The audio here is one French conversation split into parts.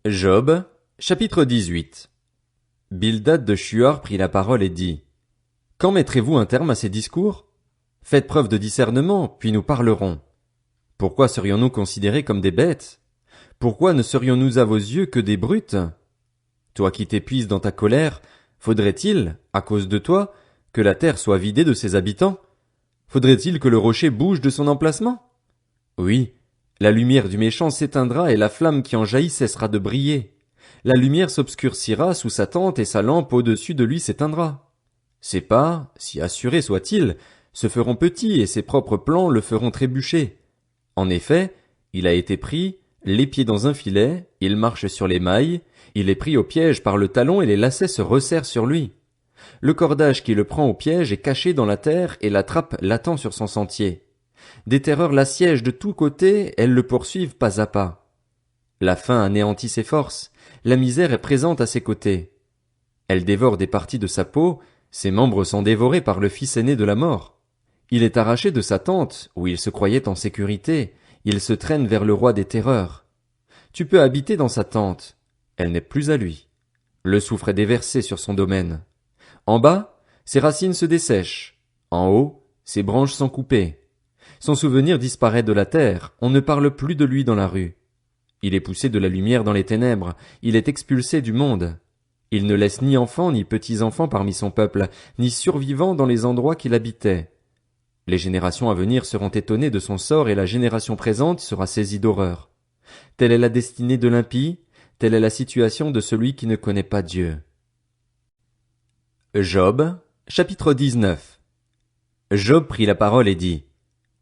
Job, chapitre 18. Bildad de Shuar prit la parole et dit: Quand mettrez-vous un terme à ces discours? Faites preuve de discernement, puis nous parlerons. Pourquoi serions-nous considérés comme des bêtes? Pourquoi ne serions-nous à vos yeux que des brutes? Toi qui t'épuises dans ta colère, faudrait-il, à cause de toi, que la terre soit vidée de ses habitants? Faudrait-il que le rocher bouge de son emplacement? Oui, la lumière du méchant s'éteindra et la flamme qui en jaillit cessera de briller. La lumière s'obscurcira sous sa tente et sa lampe au-dessus de lui s'éteindra. Ses pas, si assurés soient-ils, se feront petits et ses propres plans le feront trébucher. En effet, il a été pris, les pieds dans un filet, il marche sur les mailles, il est pris au piège par le talon et les lacets se resserrent sur lui. Le cordage qui le prend au piège est caché dans la terre et la trappe l'attend sur son sentier. Des terreurs l'assiègent de tous côtés, elles le poursuivent pas à pas. La faim anéantit ses forces, la misère est présente à ses côtés. Elle dévore des parties de sa peau, ses membres sont dévorés par le fils aîné de la mort. Il est arraché de sa tente, où il se croyait en sécurité, il se traîne vers le roi des terreurs. Tu peux habiter dans sa tente, elle n'est plus à lui. Le soufre est déversé sur son domaine. En bas, ses racines se dessèchent. En haut, ses branches sont coupées. Son souvenir disparaît de la terre, on ne parle plus de lui dans la rue. Il est poussé de la lumière dans les ténèbres, il est expulsé du monde. Il ne laisse ni enfants ni petits-enfants parmi son peuple, ni survivants dans les endroits qu'il habitait. Les générations à venir seront étonnées de son sort et la génération présente sera saisie d'horreur. Telle est la destinée de l'impie, telle est la situation de celui qui ne connaît pas Dieu. Job, chapitre 19. Job prit la parole et dit: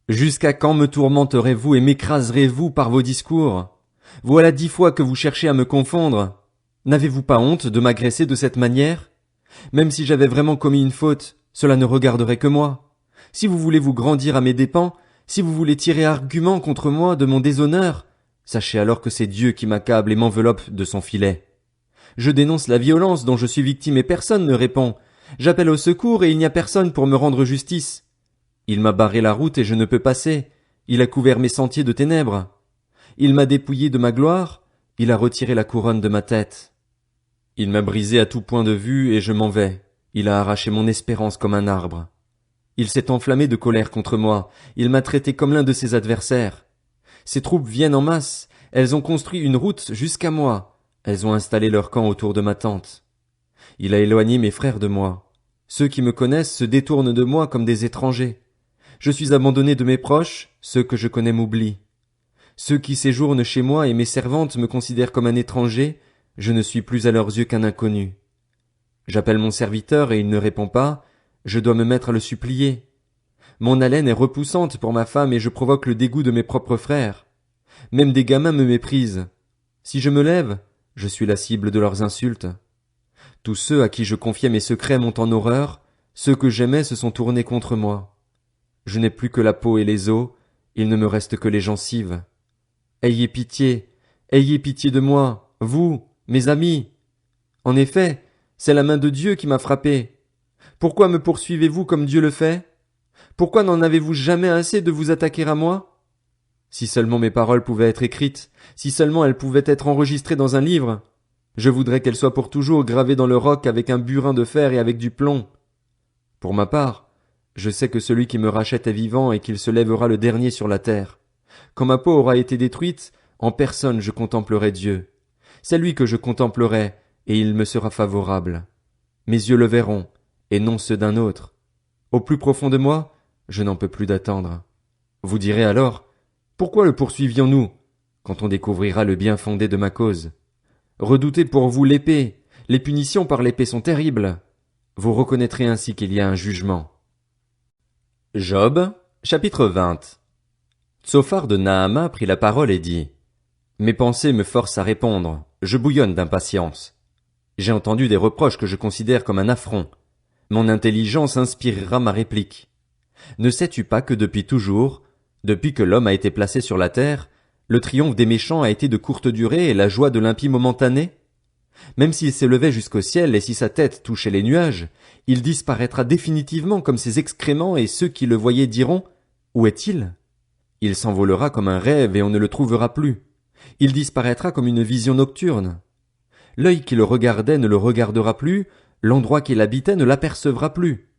Jusqu'à quand me tourmenterez-vous et m'écraserez-vous par vos discours? Voilà 10 fois que vous cherchez à me confondre. N'avez-vous pas honte de m'agresser de cette manière? Même si j'avais vraiment commis une faute, cela ne regarderait que moi. Si vous voulez vous grandir à mes dépens, si vous voulez tirer argument contre moi de mon déshonneur, sachez alors que c'est Dieu qui m'accable et m'enveloppe de son filet. Je dénonce la violence dont je suis victime et personne ne répond. J'appelle au secours et il n'y a personne pour me rendre justice. Il m'a barré la route et je ne peux passer. Il a couvert mes sentiers de ténèbres. Il m'a dépouillé de ma gloire. Il a retiré la couronne de ma tête. Il m'a brisé à tout point de vue et je m'en vais. Il a arraché mon espérance comme un arbre. Il s'est enflammé de colère contre moi. Il m'a traité comme l'un de ses adversaires. Ses troupes viennent en masse. Elles ont construit une route jusqu'à moi. Elles ont installé leur camp autour de ma tente. Il a éloigné mes frères de moi. Ceux qui me connaissent se détournent de moi comme des étrangers. Je suis abandonné de mes proches, ceux que je connais m'oublient. Ceux qui séjournent chez moi et mes servantes me considèrent comme un étranger, je ne suis plus à leurs yeux qu'un inconnu. J'appelle mon serviteur et il ne répond pas, je dois me mettre à le supplier. Mon haleine est repoussante pour ma femme et je provoque le dégoût de mes propres frères. Même des gamins me méprisent. Si je me lève, je suis la cible de leurs insultes. Tous ceux à qui je confiais mes secrets m'ont en horreur, ceux que j'aimais se sont tournés contre moi. Je n'ai plus que la peau et les os, il ne me reste que les gencives. Ayez pitié de moi, vous, mes amis. En effet, c'est la main de Dieu qui m'a frappé. Pourquoi me poursuivez-vous comme Dieu le fait? Pourquoi n'en avez-vous jamais assez de vous attaquer à moi? Si seulement mes paroles pouvaient être écrites, si seulement elles pouvaient être enregistrées dans un livre, je voudrais qu'elles soient pour toujours gravées dans le roc avec un burin de fer et avec du plomb. Pour ma part, je sais que celui qui me rachète est vivant et qu'il se lèvera le dernier sur la terre. Quand ma peau aura été détruite, en personne je contemplerai Dieu. C'est lui que je contemplerai, et il me sera favorable. Mes yeux le verront, et non ceux d'un autre. Au plus profond de moi, je n'en peux plus d'attendre. Vous direz alors, pourquoi le poursuivions-nous, quand on découvrira le bien fondé de ma cause? Redoutez pour vous l'épée, les punitions par l'épée sont terribles. Vous reconnaîtrez ainsi qu'il y a un jugement. Job, chapitre 20. Tsophar de Naama prit la parole et dit: Mes pensées me forcent à répondre, je bouillonne d'impatience. J'ai entendu des reproches que je considère comme un affront. Mon intelligence inspirera ma réplique. Ne sais-tu pas que depuis toujours, depuis que l'homme a été placé sur la terre, le triomphe des méchants a été de courte durée et la joie de l'impie momentanée? Même s'il s'élevait jusqu'au ciel et si sa tête touchait les nuages, il disparaîtra définitivement comme ses excréments et ceux qui le voyaient diront: Où est-il? Il s'envolera comme un rêve et on ne le trouvera plus. Il disparaîtra comme une vision nocturne. L'œil qui le regardait ne le regardera plus, l'endroit qu'il habitait ne l'apercevra plus.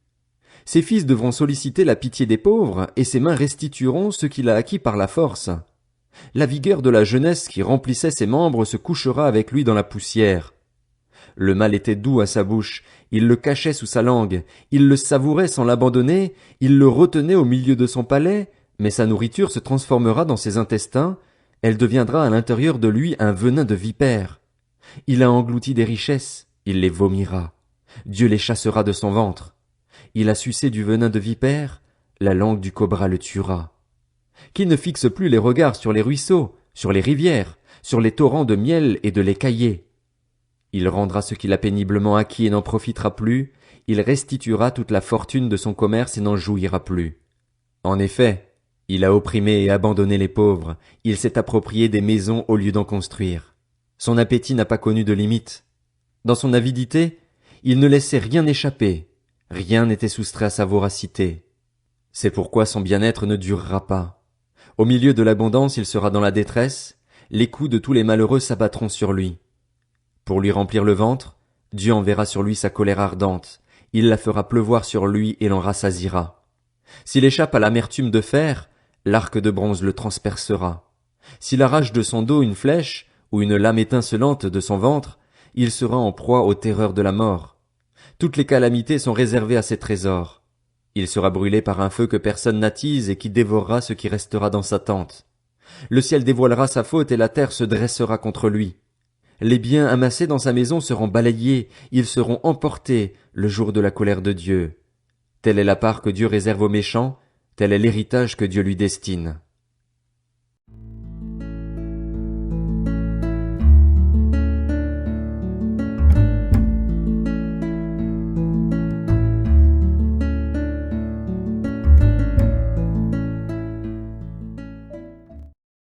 Ses fils devront solliciter la pitié des pauvres, et ses mains restitueront ce qu'il a acquis par la force. La vigueur de la jeunesse qui remplissait ses membres se couchera avec lui dans la poussière. Le mal était doux à sa bouche, il le cachait sous sa langue, il le savourait sans l'abandonner, il le retenait au milieu de son palais, mais sa nourriture se transformera dans ses intestins, elle deviendra à l'intérieur de lui un venin de vipère. Il a englouti des richesses, il les vomira. Dieu les chassera de son ventre. Il a sucé du venin de vipère, la langue du cobra le tuera. Qui ne fixe plus les regards sur les ruisseaux, sur les rivières, sur les torrents de miel et de lait caillé. Il rendra ce qu'il a péniblement acquis et n'en profitera plus, il restituera toute la fortune de son commerce et n'en jouira plus. En effet, il a opprimé et abandonné les pauvres, il s'est approprié des maisons au lieu d'en construire. Son appétit n'a pas connu de limite. Dans son avidité, il ne laissait rien échapper, rien n'était soustrait à sa voracité. C'est pourquoi son bien-être ne durera pas. Au milieu de l'abondance, il sera dans la détresse, les coups de tous les malheureux s'abattront sur lui. Pour lui remplir le ventre, Dieu enverra sur lui sa colère ardente, il la fera pleuvoir sur lui et l'en rassasiera. S'il échappe à l'amertume de fer, l'arc de bronze le transpercera. S'il arrache de son dos une flèche, ou une lame étincelante de son ventre, il sera en proie aux terreurs de la mort. Toutes les calamités sont réservées à ses trésors. Il sera brûlé par un feu que personne n'attise et qui dévorera ce qui restera dans sa tente. Le ciel dévoilera sa faute et la terre se dressera contre lui. Les biens amassés dans sa maison seront balayés, ils seront emportés le jour de la colère de Dieu. Telle est la part que Dieu réserve aux méchants, tel est l'héritage que Dieu lui destine.